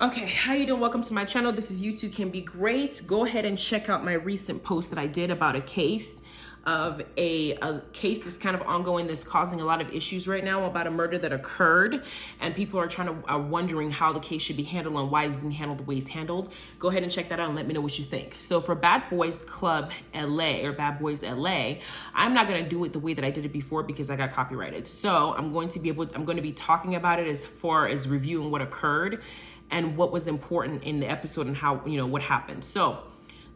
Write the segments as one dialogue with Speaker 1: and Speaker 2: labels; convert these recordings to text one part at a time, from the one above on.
Speaker 1: Okay, how you doing? Welcome to my channel. This is You Too Can Be Great. Go ahead and check out my recent post that I did about a case of a case that's kind of ongoing, that's causing a lot of issues right now, about a murder that occurred, and people are wondering how the case should be handled and why it's being handled the way it's handled. Go ahead and check that out and let me know what you think. So for Bad Boys Club LA, or Bad Boys LA, I'm not going to do it the way that I did it before because I got copyrighted. So I'm going to be talking about it as far as reviewing what occurred and what was important in the episode and how, what happened. So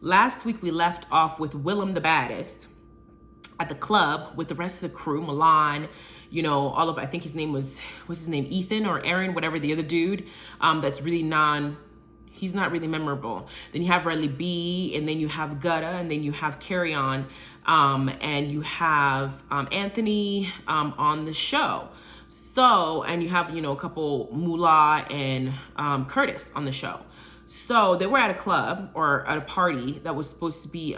Speaker 1: last week we left off with Willem the baddest at the club with the rest of the crew, Milan, I think his name what's his name, Ethan or Aaron, whatever, the other dude, that's really he's not really memorable. Then you have Riley B, and then you have Gutta, and then you have Carrion, and you have Anthony on the show. So, and you have, a couple, Moolah and Curtis on the show. So they were at a club or at a party that was supposed to be,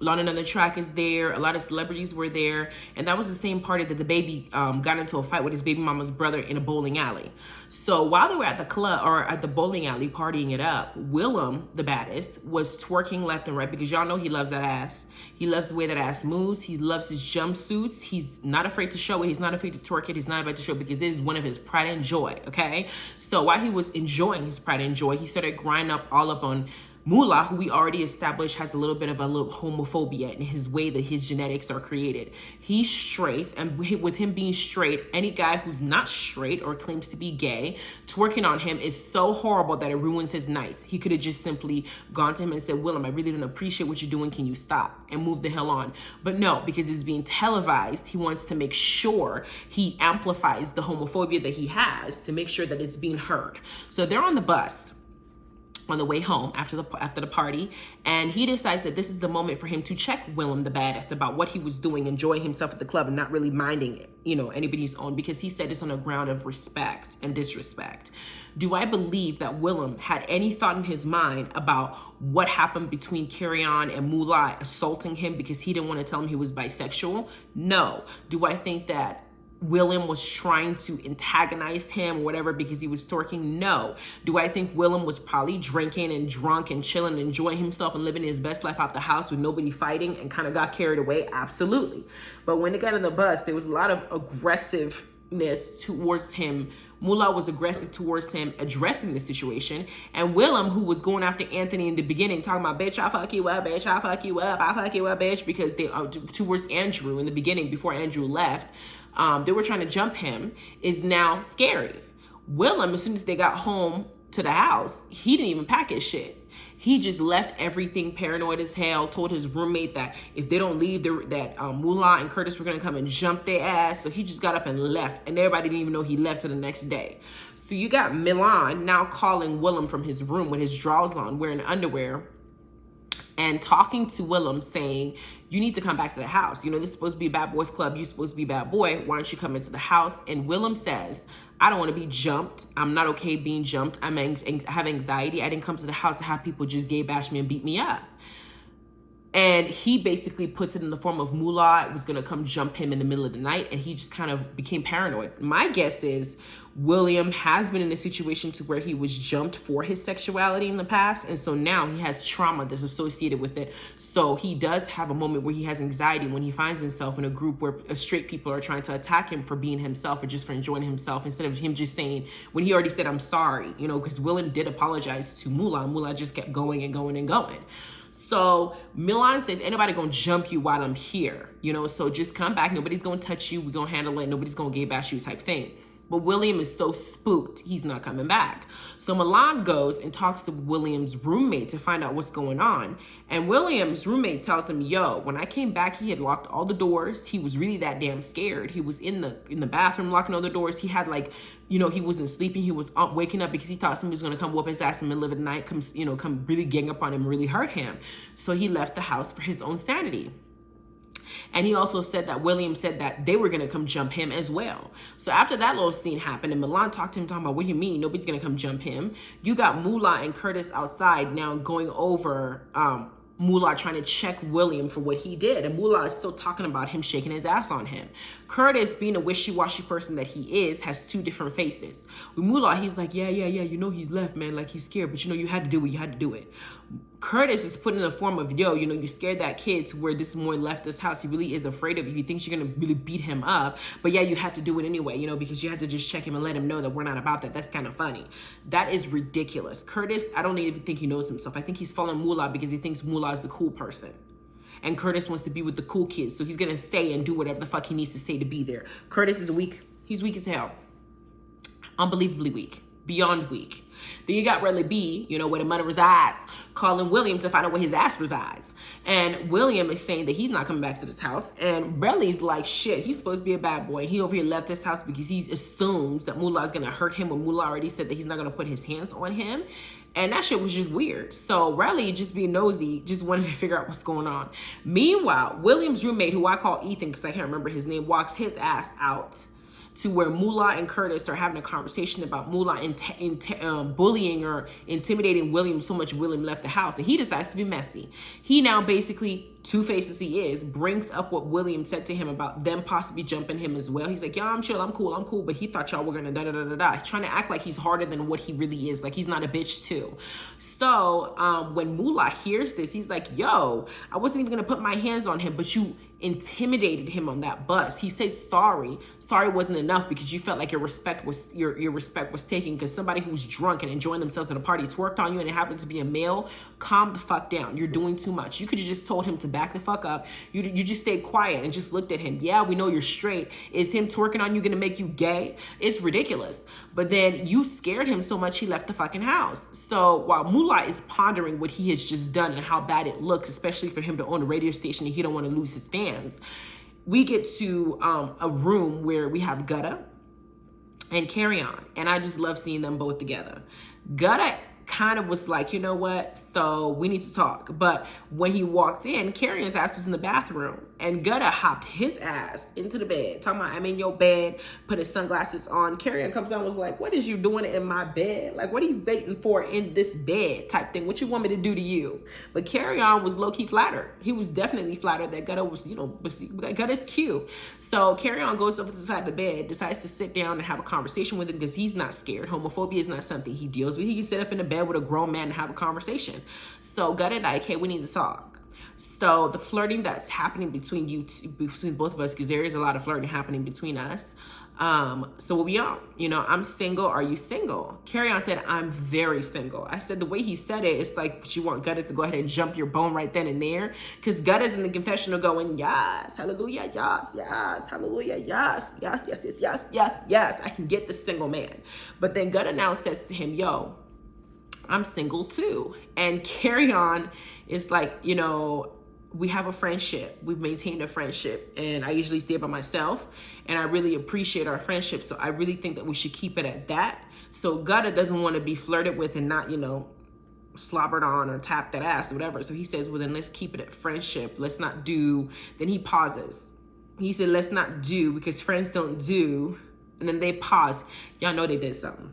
Speaker 1: London on the Track is there. A lot of celebrities were there. And that was the same party that the baby got into a fight with his baby mama's brother in a bowling alley. So while they were at the club or at the bowling alley partying it up, Willem, the baddest, was twerking left and right because y'all know he loves that ass. He loves the way that ass moves. He loves his jumpsuits. He's not afraid to show it. He's not afraid to twerk it. He's not afraid to show it because it is one of his pride and joy, okay? So while he was enjoying his pride and joy, he started grinding all up on Moolah, who we already established has a little bit of a little homophobia in his way that his genetics are created. He's straight, and with him being straight, any guy who's not straight or claims to be gay, twerking on him is so horrible that it ruins his nights. He could have just simply gone to him and said, Willem, I really don't appreciate what you're doing. Can you stop? And move the hell on. But no, because it's being televised, he wants to make sure he amplifies the homophobia that he has to make sure that it's being heard. So they're on the bus on the way home after the party, and he decides that this is the moment for him to check Willem the baddest about what he was doing, enjoying himself at the club and not really minding it, anybody's own, because he said it's on a ground of respect and disrespect. Do I believe that Willem had any thought in his mind about what happened between Carrion and Moolah assaulting him because he didn't want to tell him he was bisexual? No. Do I think that Willem was trying to antagonize him or whatever because he was twerking? No. Do I think Willem was probably drinking and drunk and chilling and enjoying himself and living his best life out the house with nobody fighting and kind of got carried away? Absolutely. But when they got on the bus, there was a lot of aggressiveness towards him. Moolah was aggressive towards him addressing the situation. And Willem, who was going after Anthony in the beginning, talking about, bitch, I'll fuck you up, bitch, I'll fuck you up, I'll fuck you up, bitch, because they towards Andrew in the beginning before Andrew left, they were trying to jump him, is now scary. Willem, as soon as they got home to the house, he didn't even pack his shit. He just left everything paranoid as hell, told his roommate that if they don't leave, that Moolah and Curtis were going to come and jump their ass. So he just got up and left, and everybody didn't even know he left till the next day. So you got Milan now calling Willem from his room with his drawers on, wearing underwear, and talking to Willem saying, you need to come back to the house. This is supposed to be a bad boys club. You're supposed to be a bad boy. Why don't you come into the house? And Willem says, I don't want to be jumped. I'm not okay being jumped. I have anxiety. I didn't come to the house to have people just gay bash me and beat me up. And he basically puts it in the form of Moolah was going to come jump him in the middle of the night, and he just kind of became paranoid. My guess is William has been in a situation to where he was jumped for his sexuality in the past, and so now he has trauma that's associated with it. So he does have a moment where he has anxiety when he finds himself in a group where straight people are trying to attack him for being himself or just for enjoying himself, instead of him just saying, when he already said, I'm sorry, because Willem did apologize to Moolah. Moolah just kept going and going and going. So Milan says, ain't nobody gonna jump you while I'm here, so just come back. Nobody's gonna touch you. We're gonna handle it. Nobody's gonna gay bash you type thing. But William is so spooked, he's not coming back. So Milan goes and talks to William's roommate to find out what's going on. And William's roommate tells him, yo, when I came back, he had locked all the doors. He was really that damn scared. He was in the bathroom locking all the doors. He had he wasn't sleeping. He was waking up because he thought somebody was going to come whoop his ass in the middle of the night, come really gang up on him, really hurt him. So he left the house for his own sanity. And he also said that William said that they were going to come jump him as well. So after that little scene happened and Milan talked to him talking about, what do you mean nobody's going to come jump him? You got Moolah and Curtis outside now going over Moolah trying to check William for what he did. And Moolah is still talking about him shaking his ass on him. Curtis, being a wishy-washy person that he is, has two different faces. With Moolah, he's like, yeah, you know he's left, man, like he's scared, but you know you had to do it, you had to do it. Curtis is put in the form of, yo, you know, you scared that kid to where this boy left this house. He really is afraid of you. He thinks you're going to really beat him up. But yeah, you had to do it anyway, you know, because you had to just check him and let him know that we're not about that. That's kind of funny. That is ridiculous. Curtis, I don't even think he knows himself. I think he's following Moolah because he thinks Moolah is the cool person. And Curtis wants to be with the cool kids. So he's going to stay and do whatever the fuck he needs to say to be there. Curtis is weak. He's weak as hell. Unbelievably weak. Beyond weak. Then you got Relly B, you know, where the mother resides, calling William to find out where his ass resides. And William is saying that he's not coming back to this house. And Relly's like, shit, he's supposed to be a bad boy. He over here left this house because he assumes that Moolah is going to hurt him when Moolah already said that he's not going to put his hands on him. And that shit was just weird. So Relly, just being nosy, just wanted to figure out what's going on. Meanwhile, William's roommate, who I call Ethan because I can't remember his name, walks his ass out to where Moolah and Curtis are having a conversation about Moolah bullying or intimidating William so much William left the house. And he decides to be messy. He now basically, two-faced as he is, brings up what William said to him about them possibly jumping him as well. He's like, yeah, I'm chill, I'm cool. But he thought y'all were going to da-da-da-da-da. He's trying to act like he's harder than what he really is. Like he's not a bitch too. So when Moolah hears this, he's like, yo, I wasn't even going to put my hands on him, but you intimidated him on that bus. He said sorry wasn't enough because you felt like your respect was taken because somebody who's drunk and enjoying themselves at a party twerked on you and it happened to be a male. Calm the fuck down. You're doing too much. You could have just told him to back the fuck up. You just stayed quiet and just looked at him. Yeah, we know you're straight. Is him twerking on you gonna make you gay? It's ridiculous. But then you scared him so much he left the fucking house. So while Moolah is pondering what he has just done and how bad it looks, especially for him to own a radio station and he don't want to lose his fans, we get to a room where we have Gutta and Carrion, and I just love seeing them both together. Gutta kind of was like, you know what, so we need to talk. But when he walked in, Carrion's ass was in the bathroom, and Gutta hopped his ass into the bed, talking about, I'm in your bed, put his sunglasses on. Carrion comes on and was like, what is you doing in my bed? Like, what are you waiting for in this bed type thing? What you want me to do to you? But Carrion was low-key flattered. He was definitely flattered that Gutta was, you know, Gutta's cute. So Carrion goes over to the side of the bed, decides to sit down and have a conversation with him because he's not scared. Homophobia is not something he deals with. He can sit up in the bed with a grown man and have a conversation. So Gutta like, hey, we need to talk. So the flirting that's happening between between both of us, because there is a lot of flirting happening between us. So what we on? You know, I'm single. Are you single? Carrion said, I'm very single. I said, the way he said it, it's like you want Gutta to go ahead and jump your bone right then and there. Because Gutta's in the confessional going, yes, hallelujah, yes, hallelujah, yes. I can get the single man. But then Gutta now says to him, yo, I'm single too. And Carrion is like, you know, we have a friendship. We've maintained a friendship. And I usually stay by myself. And I really appreciate our friendship. So I really think that we should keep it at that. So Gutta doesn't want to be flirted with and not, you know, slobbered on or tapped that ass or whatever. So he says, well, then let's keep it at friendship. Let's not do. Then he pauses. He said, let's not do because friends don't do. And then they pause. Y'all know they did something.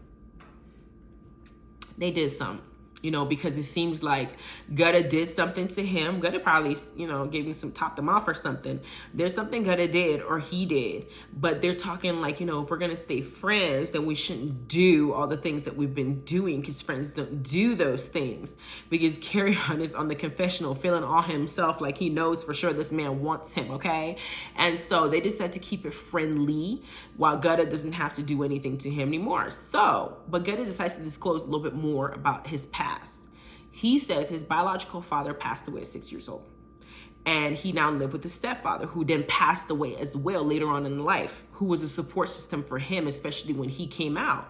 Speaker 1: They did something, you know, because it seems like Gutta did something to him. Gutta probably, you know, gave him some, topped him off or something. There's something Gutta did or he did, but they're talking like, you know, if we're going to stay friends, then we shouldn't do all the things that we've been doing because friends don't do those things. Because Carrion is on the confessional feeling all himself like he knows for sure this man wants him, okay? And so they decide to keep it friendly while Gutta doesn't have to do anything to him anymore. So, but Gutta decides to disclose a little bit more about his past. He says his biological father passed away at 6 years old. And he now lived with his stepfather, who then passed away as well later on in life, who was a support system for him, especially when he came out.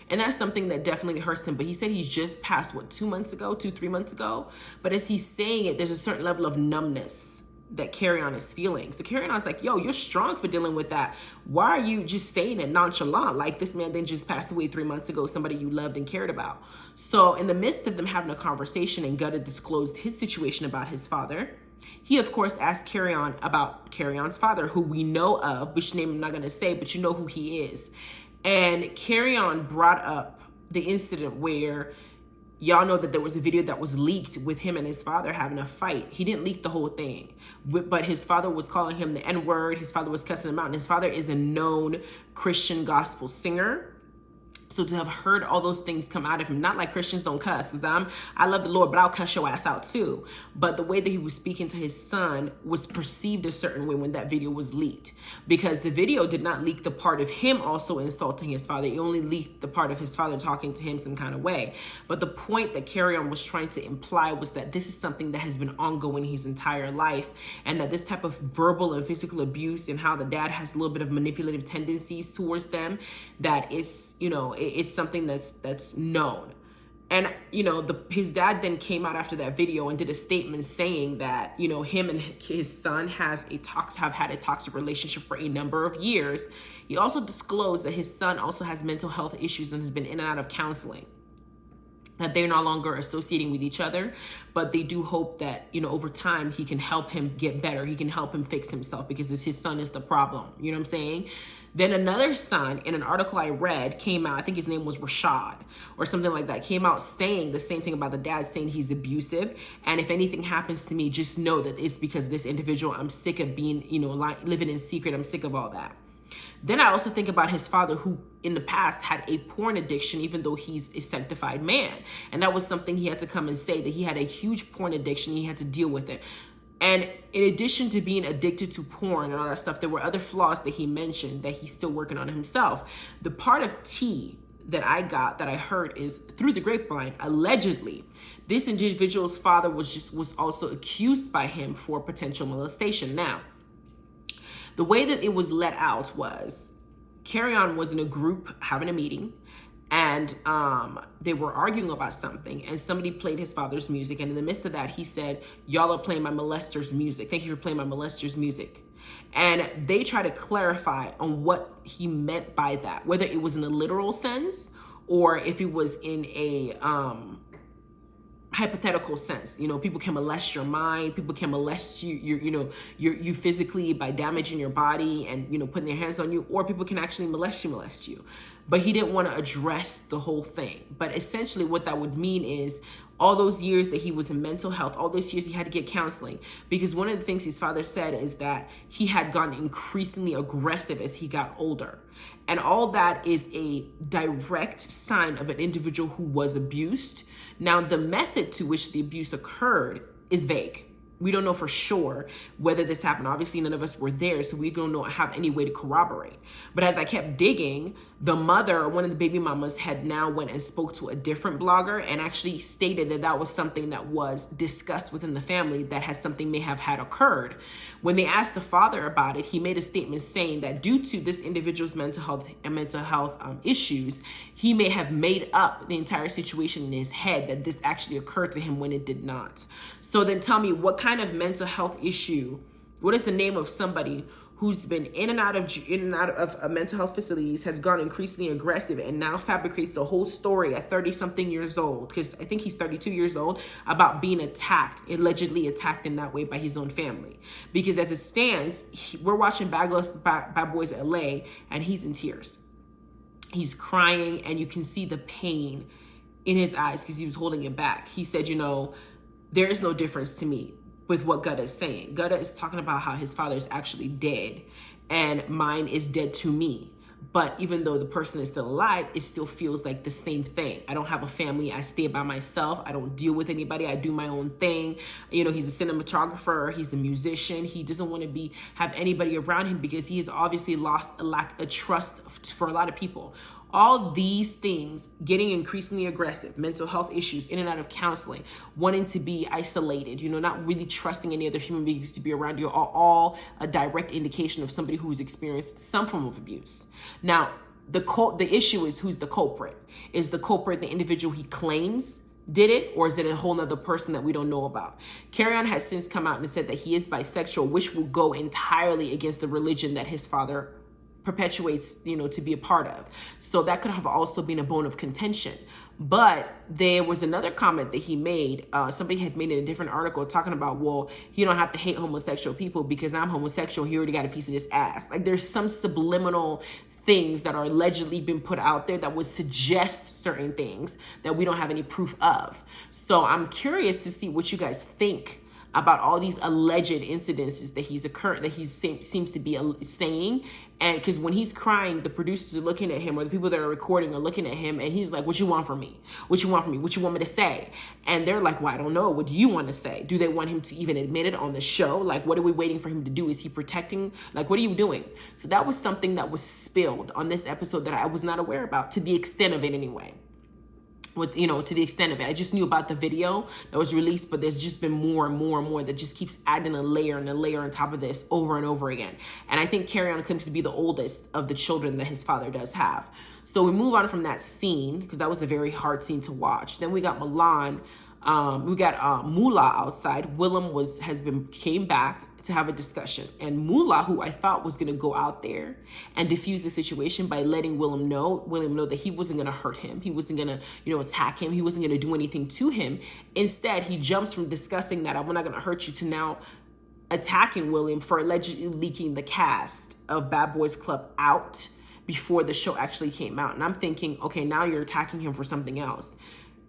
Speaker 1: And that's something that definitely hurts him. But he said he's just passed, 3 months ago? But as he's saying it, there's a certain level of numbness that Carrion is feeling. So Carrion's like, yo, you're strong for dealing with that. Why are you just saying it nonchalant? Like this man then just passed away 3 months ago, somebody you loved and cared about. So in the midst of them having a conversation and Gutta disclosed his situation about his father, he of course asked Carrion about Carrion's father, who we know of, which name I'm not going to say, but you know who he is. And Carrion brought up the incident where y'all know that there was a video that was leaked with him and his father having a fight. He didn't leak the whole thing, but his father was calling him the N-word. His father was cussing him out, and his father is a known Christian gospel singer. So to have heard all those things come out of him, not like Christians don't cuss, because I love the Lord, but I'll cuss your ass out too. But the way that he was speaking to his son was perceived a certain way when that video was leaked, because the video did not leak the part of him also insulting his father. It only leaked the part of his father talking to him some kind of way. But the point that Carrion was trying to imply was that this is something that has been ongoing his entire life, and that this type of verbal and physical abuse, and how the dad has a little bit of manipulative tendencies towards them, that it's, you know, it's something that's known. And, you know, his dad then came out after that video and did a statement saying that, you know, him and his son have had a toxic relationship for a number of years. He also disclosed that his son also has mental health issues and has been in and out of counseling, that they're no longer associating with each other, but they do hope that, you know, over time he can help him get better. He can help him fix himself, because his son is the problem. You know what I'm saying? Then another son, in an article I read, came out, I think his name was Rashad or something like that, came out saying the same thing about the dad, saying he's abusive. And if anything happens to me, just know that it's because of this individual. I'm sick of being, you know, living in secret. I'm sick of all that. Then I also think about his father, who in the past had a porn addiction, even though he's a sanctified man. And that was something he had to come and say, that he had a huge porn addiction. He had to deal with it. And in addition to being addicted to porn and all that stuff, there were other flaws that he mentioned that he's still working on himself. The part of tea that I heard is through the grapevine, allegedly, this individual's father was also accused by him for potential molestation. Now, the way that it was let out was Carrion was in a group having a meeting, and they were arguing about something, and somebody played his father's music. And in the midst of that, he said, "Y'all are playing my molester's music. Thank you for playing my molester's music." And they try to clarify on what he meant by that, whether it was in a literal sense or if it was in a hypothetical sense. You know, people can molest your mind, people can molest you physically by damaging your body and, you know, putting their hands on you, or people can actually molest you. But he didn't want to address the whole thing. But essentially what that would mean is all those years that he was in mental health, all those years he had to get counseling, because one of the things his father said is that he had gotten increasingly aggressive as he got older. And all that is a direct sign of an individual who was abused. Now, the method to which the abuse occurred is vague. We don't know for sure whether this happened. Obviously, none of us were there, so we don't have any way to corroborate. But as I kept digging, the mother, one of the baby mamas, had now went and spoke to a different blogger and actually stated that that was something that was discussed within the family, that something may have had occurred. When they asked the father about it, he made a statement saying that due to this individual's mental health issues, he may have made up the entire situation in his head, that this actually occurred to him when it did not. So then tell me, what kind of mental health issue, what is the name of somebody who's been in and out of mental health facilities, has gone increasingly aggressive, and now fabricates the whole story at 30-something years old, because I think he's 32 years old, about being allegedly attacked in that way by his own family? Because as it stands, we're watching Bad Boys LA, and he's in tears. He's crying, and you can see the pain in his eyes because he was holding it back. He said, you know, there is no difference to me with what Gutta is saying. Gutta is talking about how his father is actually dead and mine is dead to me. But even though the person is still alive, it still feels like the same thing. I don't have a family. I stay by myself. I don't deal with anybody. I do my own thing. You know, he's a cinematographer. He's a musician. He doesn't want to have anybody around him because he has obviously lost a trust for a lot of people. All these things, getting increasingly aggressive, mental health issues, in and out of counseling, wanting to be isolated, you know, not really trusting any other human beings to be around you, are all a direct indication of somebody who's experienced some form of abuse. Now, the issue is, who's the culprit? Is the culprit the individual he claims did it, or is it a whole nother person that we don't know about? Carrion has since come out and said that he is bisexual, which will go entirely against the religion that his father perpetuates, you know, to be a part of. So that could have also been a bone of contention. But there was another comment that he made. Somebody had made in a different article talking about, well, you don't have to hate homosexual people because I'm homosexual. He already got a piece of this ass. Like, there's some subliminal things that are allegedly been put out there that would suggest certain things that we don't have any proof of. So I'm curious to see what you guys think about all these alleged incidences that seems to be saying. And because when he's crying, the producers are looking at him, or the people that are recording are looking at him, and he's like, what you want from me? What you want from me? What you want me to say? And they're like, well, I don't know. What do you want to say? Do they want him to even admit it on the show? Like, what are we waiting for him to do? Is he protecting? Like, what are you doing? So that was something that was spilled on this episode that I was not aware about, to the extent of it anyway. To the extent of it. I just knew about the video that was released, but there's just been more and more and more that just keeps adding a layer and a layer on top of this over and over again. And I think Carrion claims to be the oldest of the children that his father does have. So we move on from that scene, because that was a very hard scene to watch. Then we got Milan. We got Mullah outside. Willem came back to have a discussion, and Mullah, who I thought was going to go out there and diffuse the situation by letting Willem know that he wasn't going to hurt him, he wasn't going to attack him, he wasn't going to do anything to him. Instead, he jumps from discussing that I'm not going to hurt you to now attacking Willem for allegedly leaking the cast of Bad Boys Club out before the show actually came out. And I'm thinking, okay, now you're attacking him for something else.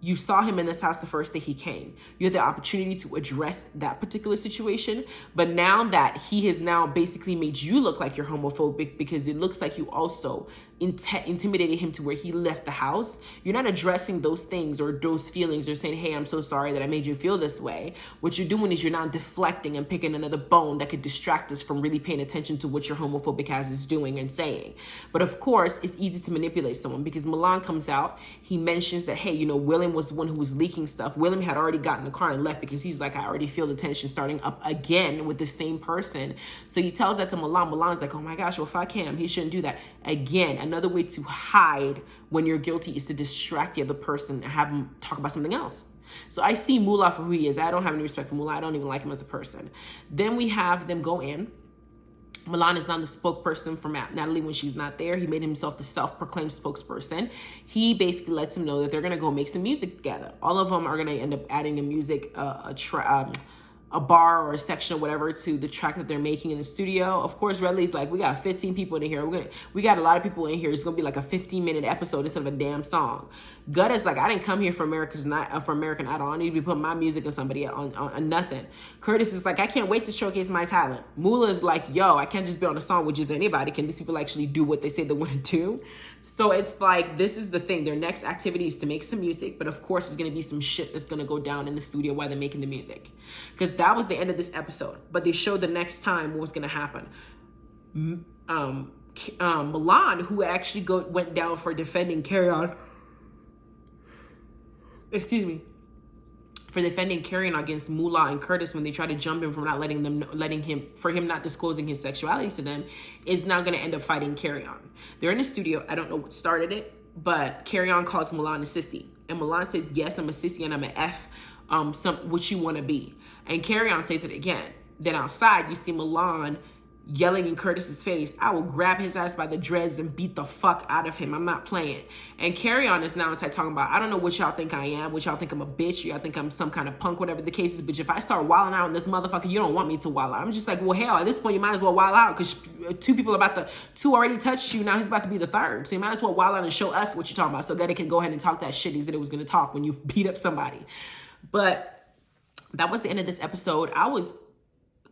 Speaker 1: You saw him in this house the first day he came. You had the opportunity to address that particular situation. But now that he has now basically made you look like you're homophobic, because it looks like you also intimidated him to where he left the house, you're not addressing those things or those feelings or saying, hey, I'm so sorry that I made you feel this way. What you're doing is you're now deflecting and picking another bone that could distract us from really paying attention to what your homophobic ass is doing and saying. But of course, it's easy to manipulate someone, because Milan comes out, he mentions that, hey, Willem was the one who was leaking stuff. Willem had already gotten in the car and left, because he's like, I already feel the tension starting up again with the same person. So he tells that to Milan. Milan's like, oh my gosh, well, fuck him. He shouldn't do that. Again, another way to hide when you're guilty is to distract the other person and have them talk about something else. So I see Mullah for who he is. I don't have any respect for Mullah. I don't even like him as a person. Then we have them go in. Milan is not the spokesperson for Natalie when she's not there. He made himself the self-proclaimed spokesperson. He basically lets him know that they're going to go make some music together. All of them are going to end up adding a music, a bar or a section or whatever to the track that they're making in the studio. Of course, Redley's like, we got 15 people in here. We got a lot of people in here. It's gonna be like a 15-minute episode instead of a damn song. Gutta's like, I didn't come here for American Idol. I need to be putting my music on somebody on nothing. Curtis is like, I can't wait to showcase my talent. Mula is like, yo, I can't just be on a song with just anybody. Can these people actually do what they say they want to do? So it's like, this is the thing. Their next activity is to make some music, but of course, there's gonna be some shit that's gonna go down in the studio while they're making the music, because that was the end of this episode. But they showed the next time what was going to happen. Milan, who actually went down for defending Carrion, for defending Carrion against Mullah and Curtis when they tried to jump him for not for him not disclosing his sexuality to them, is now going to end up fighting Carrion. They're in the studio. I don't know what started it, but Carrion calls Milan a sissy, and Milan says, yes, I'm a sissy and I'm an F. What you want to be. And Carrion says it again. Then outside, you see Milan yelling in Curtis's face, I will grab his ass by the dreads and beat the fuck out of him. I'm not playing. And Carrion is now inside talking about, I don't know what y'all think I am, what y'all think I'm a bitch, y'all think I'm some kind of punk, whatever the case is, but if I start wilding out on this motherfucker, you don't want me to wild out. I'm just like, well, hell, at this point, you might as well wild out, because two already touched you, now he's about to be the third. So you might as well wild out and show us what you're talking about, so that it can go ahead and talk that shit he said it was going to talk when you beat up somebody. But that was the end of this episode. I was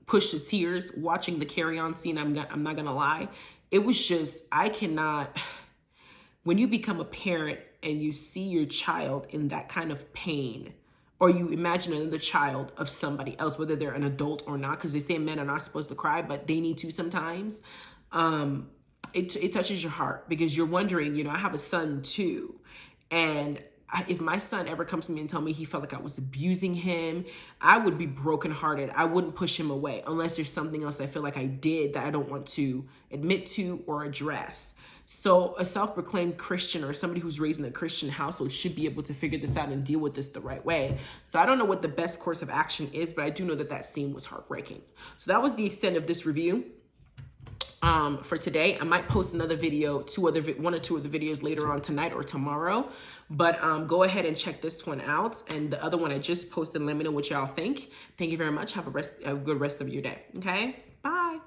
Speaker 1: pushed to tears watching the Carrion scene. I'm not gonna lie. It was just, I cannot, when you become a parent and you see your child in that kind of pain, or you imagine another child of somebody else, whether they're an adult or not, because they say men are not supposed to cry, but they need to sometimes. It touches your heart, because you're wondering, I have a son too. And if my son ever comes to me and tell me he felt like I was abusing him, I would be brokenhearted. I wouldn't push him away unless there's something else I feel like I did that I don't want to admit to or address. So a self-proclaimed Christian, or somebody who's raised in a Christian household, should be able to figure this out and deal with this the right way. So I don't know what the best course of action is, but I do know that scene was heartbreaking. So that was the extent of this review. For today, I might post another video, one or two of the videos later on tonight or tomorrow, but go ahead and check this one out, and the other one I just posted. Let me know what y'all think. Thank you very much. Have a good rest of your day. Okay, bye.